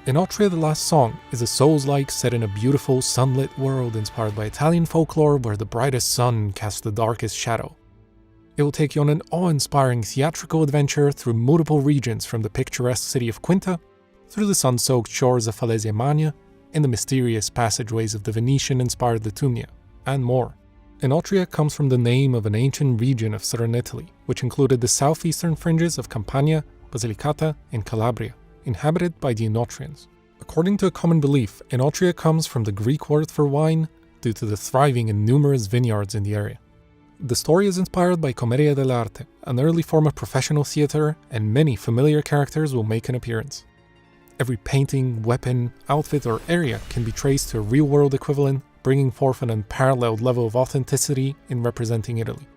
Enotria the Last Song is a Soulslike set in a beautiful sunlit world inspired by Italian folklore where the brightest sun casts the darkest shadow. It will take you on an awe-inspiring theatrical adventure through multiple regions from the picturesque city of Quinta, through the sun-soaked shores of Falesia Magna, and the mysterious passageways of the Venetian-inspired Litumnia, and more. Enotria comes from the name of an ancient region of southern Italy, which included the southeastern fringes of Campania, Basilicata, and Calabria, inhabited by the Enotrians. According to a common belief, Enotria comes from the Greek word for wine due to the thriving and numerous vineyards in the area. The story is inspired by Commedia dell'arte, an early form of professional theater, and many familiar characters will make an appearance. Every painting, weapon, outfit, or area can be traced to a real-world equivalent, bringing forth an unparalleled level of authenticity in representing Italy.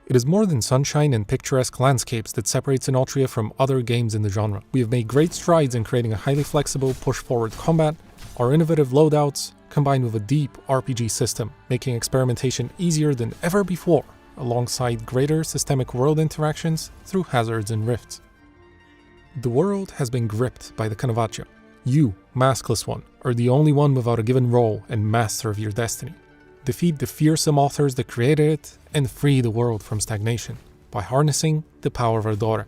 It is more than sunshine and picturesque landscapes that separates Enotria from other games in the genre. We have made great strides in creating a highly flexible, push-forward combat, our innovative loadouts, combined with a deep RPG system, making experimentation easier than ever before, alongside greater systemic world interactions through hazards and rifts. The world has been gripped by the Canovaccio. You, maskless one, are the only one without a given role and master of your destiny. Defeat the fearsome authors that created it, and free the world from stagnation, by harnessing the power of Ardore.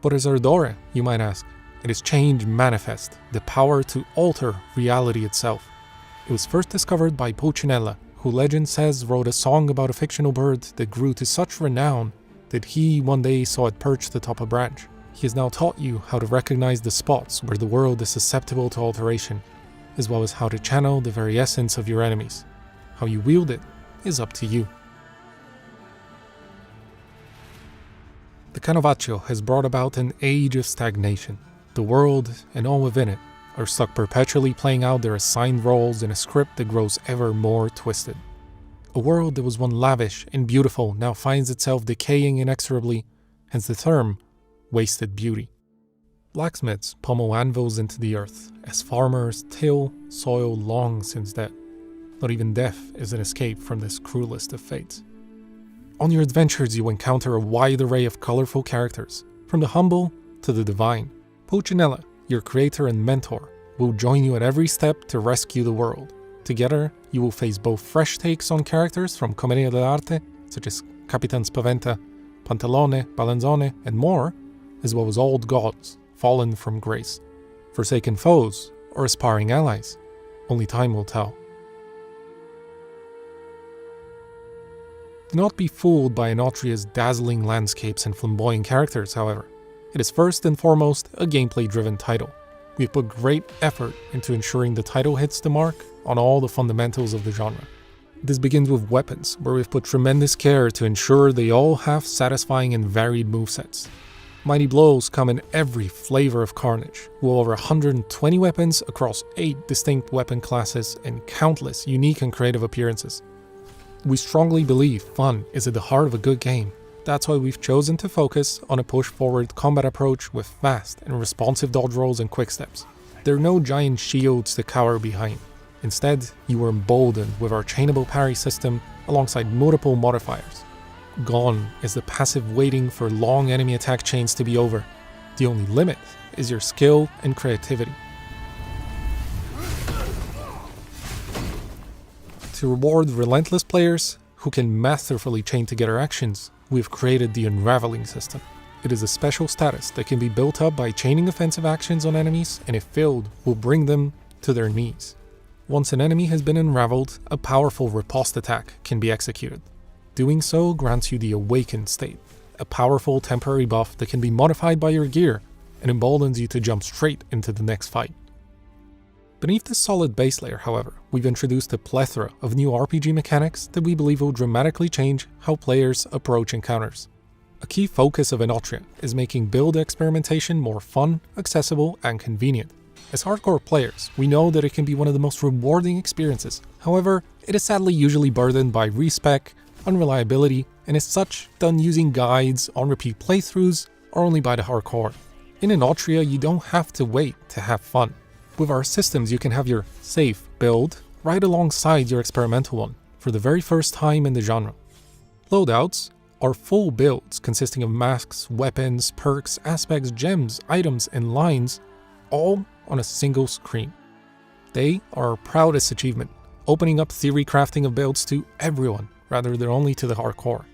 What is Ardore, you might ask? It is change manifest, the power to alter reality itself. It was first discovered by Pulcinella, who legend says wrote a song about a fictional bird that grew to such renown that he one day saw it perched atop a branch. He has now taught you how to recognize the spots where the world is susceptible to alteration, as well as how to channel the very essence of your enemies. How you wield it is up to you. The Canovaccio has brought about an age of stagnation. The world, and all within it, are stuck perpetually playing out their assigned roles in a script that grows ever more twisted. A world that was once lavish and beautiful now finds itself decaying inexorably, hence the term, wasted beauty. Blacksmiths pummel anvils into the earth, as farmers till soil long since dead. Not even death is an escape from this cruelest of fates. On your adventures you encounter a wide array of colorful characters, from the humble to the divine. Pulcinella, your creator and mentor, will join you at every step to rescue the world. Together, you will face both fresh takes on characters from Commedia dell'arte, such as Capitan Spaventa, Pantalone, Balanzone, and more, as well as old gods, fallen from grace, forsaken foes, or aspiring allies. Only time will tell. Do not be fooled by Enotria's dazzling landscapes and flamboyant characters, however. It is first and foremost a gameplay-driven title. We've put great effort into ensuring the title hits the mark on all the fundamentals of the genre. This begins with weapons, where we've put tremendous care to ensure they all have satisfying and varied movesets. Mighty blows come in every flavor of carnage, with over 120 weapons across 8 distinct weapon classes and countless unique and creative appearances. We strongly believe fun is at the heart of a good game. That's why we've chosen to focus on a push-forward combat approach with fast and responsive dodge rolls and quick steps. There are no giant shields to cower behind. Instead, you are emboldened with our chainable parry system alongside multiple modifiers. Gone is the passive waiting for long enemy attack chains to be over. The only limit is your skill and creativity. To reward relentless players who can masterfully chain together actions, we've created the Unraveling system. It is a special status that can be built up by chaining offensive actions on enemies, and if failed, will bring them to their knees. Once an enemy has been unraveled, a powerful riposte attack can be executed. Doing so grants you the Awakened state, a powerful temporary buff that can be modified by your gear and emboldens you to jump straight into the next fight. Beneath this solid base layer, however, we've introduced a plethora of new RPG mechanics that we believe will dramatically change how players approach encounters. A key focus of Enotria is making build experimentation more fun, accessible, and convenient. As hardcore players, we know that it can be one of the most rewarding experiences. However, it is sadly usually burdened by respec, unreliability, and as such, done using guides, on-repeat playthroughs, or only by the hardcore. In Enotria, you don't have to wait to have fun. With our systems, you can have your safe build right alongside your experimental one for the very first time in the genre. Loadouts are full builds consisting of masks, weapons, perks, aspects, gems, items, and lines, all on a single screen. They are our proudest achievement, opening up theory crafting of builds to everyone rather than only to the hardcore.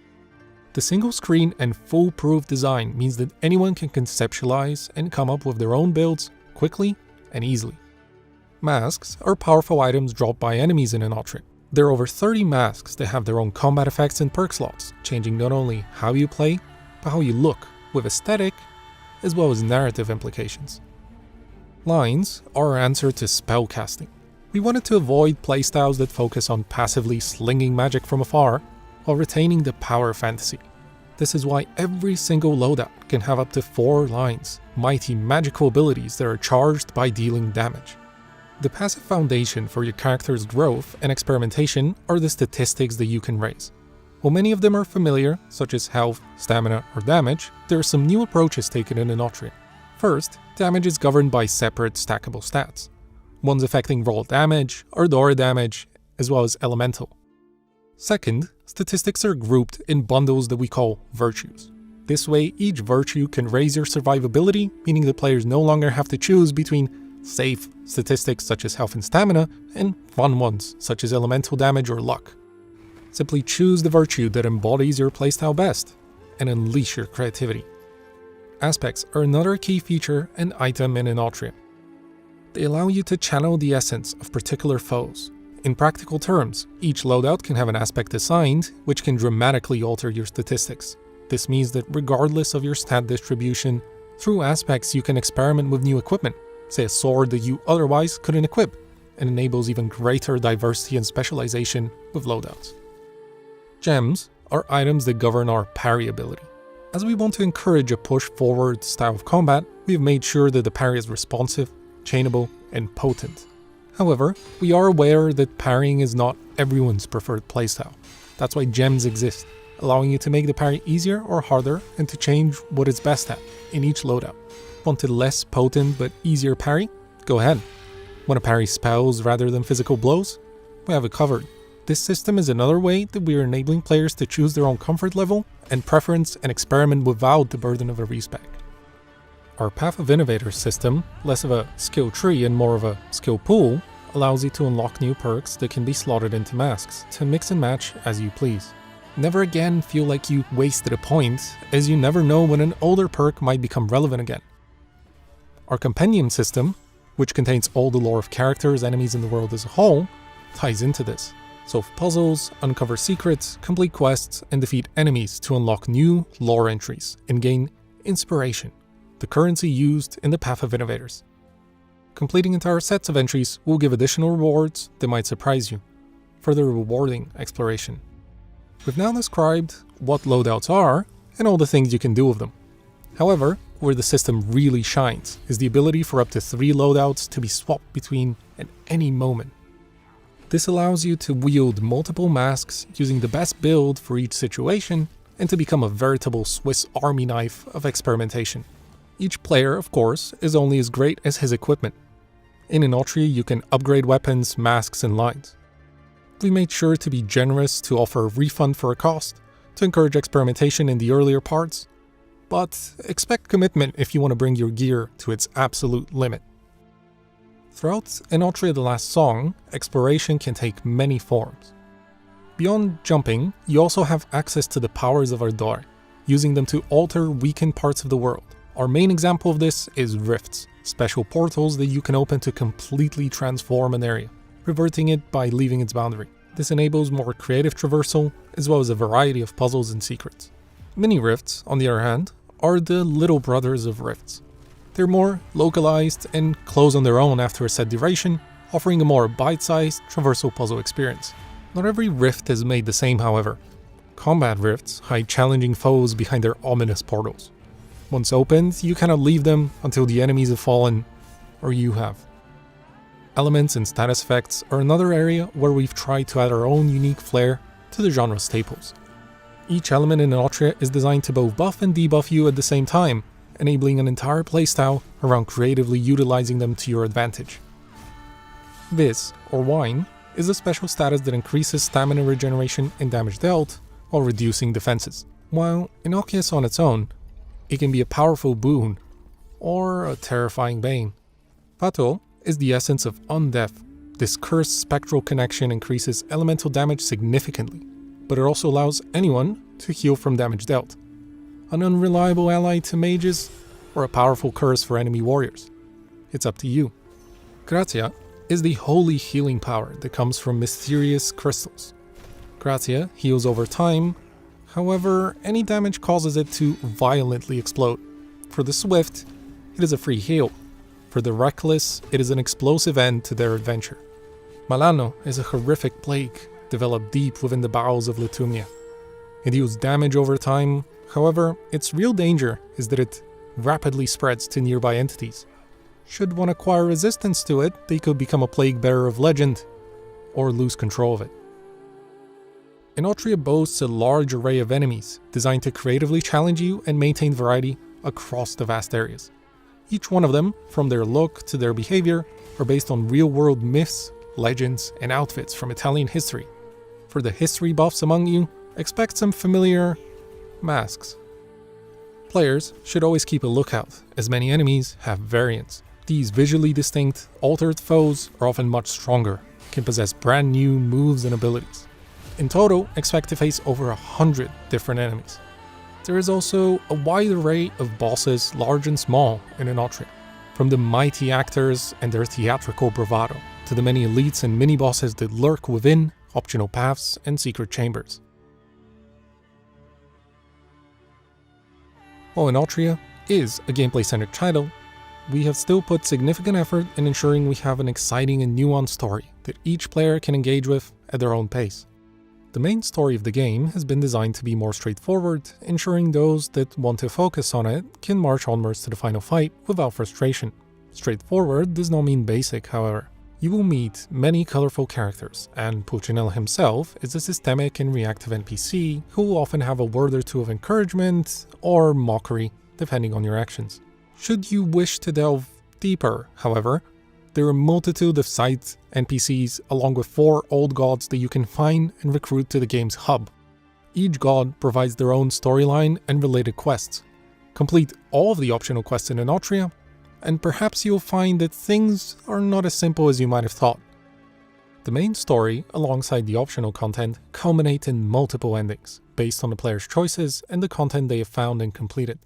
The single screen and foolproof design means that anyone can conceptualize and come up with their own builds quickly and easily. Masks are powerful items dropped by enemies in Enotria. There are over 30 masks that have their own combat effects and perk slots, changing not only how you play, but how you look, with aesthetic as well as narrative implications. Lines are our answer to spellcasting. We wanted to avoid playstyles that focus on passively slinging magic from afar while retaining the power of fantasy. This is why every single loadout can have up to 4 lines, mighty magical abilities that are charged by dealing damage. The passive foundation for your character's growth and experimentation are the statistics that you can raise. While many of them are familiar, such as health, stamina, or damage, there are some new approaches taken in Enotria. First, damage is governed by separate stackable stats, ones affecting raw damage, Ardora damage, as well as elemental. Second, statistics are grouped in bundles that we call virtues. This way, each virtue can raise your survivability, meaning the players no longer have to choose between safe statistics such as health and stamina, and fun ones such as elemental damage or luck. Simply choose the virtue that embodies your playstyle best, and unleash your creativity. Aspects are another key feature and item in Enotria. They allow you to channel the essence of particular foes. In practical terms, each loadout can have an aspect assigned, which can dramatically alter your statistics. This means that regardless of your stat distribution, through aspects you can experiment with new equipment, say a sword that you otherwise couldn't equip, and enables even greater diversity and specialization with loadouts. Gems are items that govern our parry ability. As we want to encourage a push-forward style of combat, we have made sure that the parry is responsive, chainable, and potent. However, we are aware that parrying is not everyone's preferred playstyle. That's why gems exist, allowing you to make the parry easier or harder and to change what it's best at in each loadout. Want a less potent but easier parry? Go ahead. Want to parry spells rather than physical blows? We have it covered. This system is another way that we are enabling players to choose their own comfort level and preference and experiment without the burden of a respec. Our Path of Innovators system, less of a skill tree and more of a skill pool, allows you to unlock new perks that can be slotted into masks to mix and match as you please. Never again feel like you wasted a point, as you never know when an older perk might become relevant again. Our Compendium system, which contains all the lore of characters, enemies, and the world as a whole, ties into this. Solve puzzles, uncover secrets, complete quests, and defeat enemies to unlock new lore entries and gain inspiration, the currency used in the Path of Innovators. Completing entire sets of entries will give additional rewards that might surprise you, further rewarding exploration. We've now described what loadouts are and all the things you can do with them. However, where the system really shines is the ability for up to 3 loadouts to be swapped between at any moment. This allows you to wield multiple masks using the best build for each situation and to become a veritable Swiss Army knife of experimentation. Each player, of course, is only as great as his equipment. In Enotria, you can upgrade weapons, masks, and lines. We made sure to be generous to offer a refund for a cost, to encourage experimentation in the earlier parts, but expect commitment if you want to bring your gear to its absolute limit. Throughout Enotria the Last Song, exploration can take many forms. Beyond jumping, you also have access to the powers of Ardora, using them to alter weakened parts of the world. Our main example of this is rifts, special portals that you can open to completely transform an area, reverting it by leaving its boundary. This enables more creative traversal, as well as a variety of puzzles and secrets. Mini rifts, on the other hand, are the little brothers of rifts. They're more localized and close on their own after a set duration, offering a more bite-sized traversal puzzle experience. Not every rift is made the same, however. Combat rifts hide challenging foes behind their ominous portals. Once opened, you cannot leave them until the enemies have fallen, or you have. Elements and status effects are another area where we've tried to add our own unique flair to the genre staples. Each element in Enotria is designed to both buff and debuff you at the same time, enabling an entire playstyle around creatively utilizing them to your advantage. Vis, or Wine, is a special status that increases stamina regeneration and damage dealt while reducing defenses. While innocuous on its own, it can be a powerful boon or a terrifying bane. Pato is the essence of undeath. This cursed spectral connection increases elemental damage significantly, but it also allows anyone to heal from damage dealt. An unreliable ally to mages, or a powerful curse for enemy warriors. It's up to you. Grazia is the holy healing power that comes from mysterious crystals. Grazia heals over time, however, any damage causes it to violently explode. For the swift, it is a free heal. For the reckless, it is an explosive end to their adventure. Malano is a horrific plague developed deep within the bowels of Litumnia. It deals damage over time, however, its real danger is that it rapidly spreads to nearby entities. Should one acquire resistance to it, they could become a plague bearer of legend, or lose control of it. Enotria boasts a large array of enemies, designed to creatively challenge you and maintain variety across the vast areas. Each one of them, from their look to their behavior, are based on real-world myths, legends, and outfits from Italian history. For the history buffs among you, expect some familiar masks. Players should always keep a lookout, as many enemies have variants. These visually distinct, altered foes are often much stronger, can possess brand new moves and abilities. In total, expect to face over 100 different enemies. There is also a wide array of bosses, large and small, in Enotria, from the mighty actors and their theatrical bravado, to the many elites and mini-bosses that lurk within, optional paths, and secret chambers. While Enotria is a gameplay-centered title, we have still put significant effort in ensuring we have an exciting and nuanced story that each player can engage with at their own pace. The main story of the game has been designed to be more straightforward, ensuring those that want to focus on it can march onwards to the final fight without frustration. Straightforward does not mean basic, however. You will meet many colorful characters, and Pulcinella himself is a systemic and reactive NPC who will often have a word or two of encouragement or mockery, depending on your actions. Should you wish to delve deeper, however, there are a multitude of side NPCs along with 4 old gods that you can find and recruit to the game's hub. Each god provides their own storyline and related quests. Complete all of the optional quests in Enotria, and perhaps you'll find that things are not as simple as you might have thought. The main story, alongside the optional content, culminate in multiple endings, based on the player's choices and the content they have found and completed.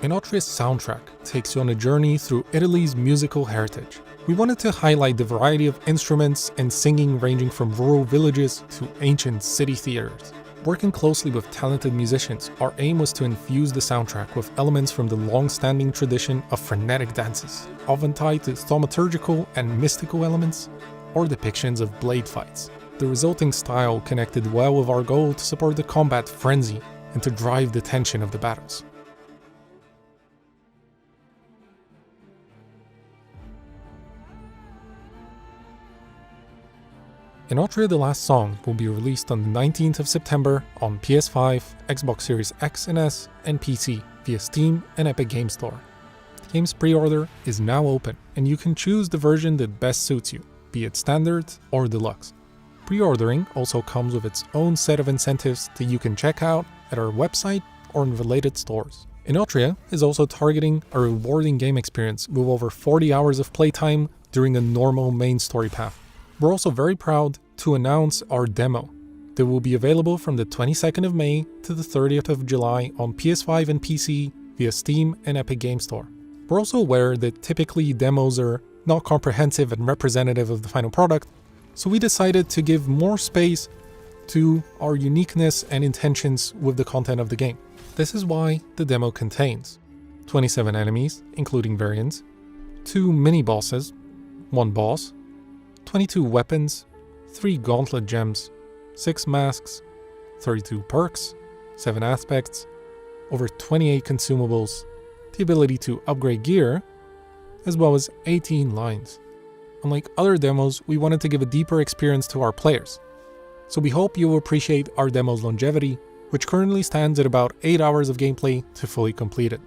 Enotria's soundtrack takes you on a journey through Italy's musical heritage. We wanted to highlight the variety of instruments and singing ranging from rural villages to ancient city theaters. Working closely with talented musicians, our aim was to infuse the soundtrack with elements from the long-standing tradition of frenetic dances, often tied to thaumaturgical and mystical elements, or depictions of blade fights. The resulting style connected well with our goal to support the combat frenzy and to drive the tension of the battles. Enotria The Last Song will be released on the 19th of September on PS5, Xbox Series X and S, and PC via Steam and Epic Games Store. The game's pre-order is now open, and you can choose the version that best suits you, be it standard or deluxe. Pre-ordering also comes with its own set of incentives that you can check out at our website or in related stores. Enotria is also targeting a rewarding game experience with over 40 hours of playtime during a normal main story path. We're also very proud to announce our demo that will be available from the 22nd of May to the 30th of July on PS5 and PC via Steam and Epic Games Store. We're also aware that typically demos are not comprehensive and representative of the final product, so we decided to give more space to our uniqueness and intentions with the content of the game. This is why the demo contains 27 enemies, including variants, 2 mini-bosses, 1 boss, 22 weapons, 3 gauntlet gems, 6 masks, 32 perks, 7 aspects, over 28 consumables, the ability to upgrade gear, as well as 18 lines. Unlike other demos, we wanted to give a deeper experience to our players. So we hope you will appreciate our demo's longevity, which currently stands at about 8 hours of gameplay to fully complete it.